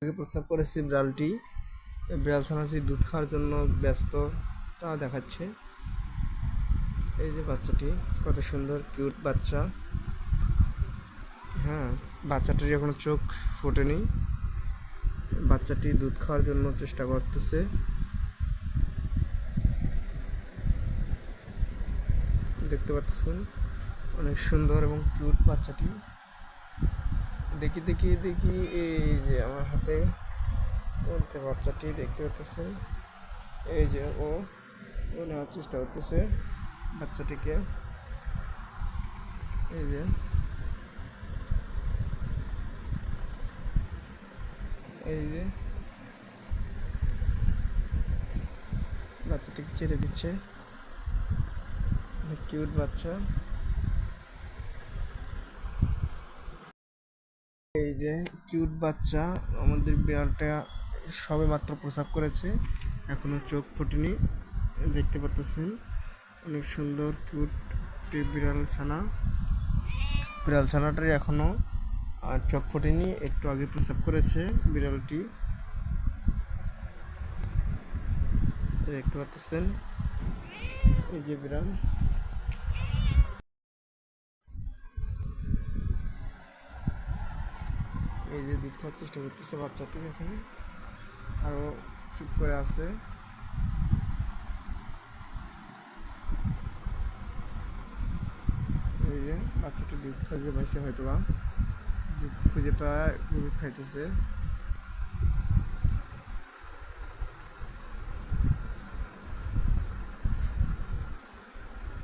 আগে প্রস্রাব করেছে বিড়ালটি। বিড়াল ছানাটি দুধ খাওয়ার জন্য ব্যস্ত তা দেখাচ্ছে। এই যে বাচ্চাটি কত সুন্দর কিউট বাচ্চা। হ্যাঁ, বাচ্চাটির এখনো চোখ ফোটেনি। বাচ্চাটি দুধ খাওয়ার জন্য চেষ্টা করতেছে। দেখতে পাচ্ছেন অনেক সুন্দর এবং কিউট বাচ্চাটি। দেখি দেখি দেখি এই যে আমার হাতে মধ্যে বাচ্চাটি দেখতে পাচ্ছেন। এই যে ও ও নেওয়ার চেষ্টা করতেছে বাচ্চাটিকে। এই যে এই যে বাচ্চাটিকে ছেড়ে দিচ্ছে। অনেক কিউট বাচ্চা। এই যে কিউট বাচ্চা আমাদের বিড়ালটা সবে মাত্র প্রসাব করেছে, এখনো চোখ ফোটেনি। দেখতে পাচ্ছেন অনেক সুন্দর কিউট বিড়াল ছানা। বিড়াল ছানাটার এখনো চোখ ফোটেনি, একটু আগে প্রসাব করেছে বিড়ালটি। দেখতে পাচ্ছেন এই যে বিড়াল। এই যে দুধ খাওয়ার চেষ্টা করতেছে বাচ্চাটি, এখানে আরো চুপ করে আছে। এই যে বাচ্চাটি দুধ খুঁজে পাইছে, হয়তো বা দুধ খুঁজে পায় দুধ খাইতেছে।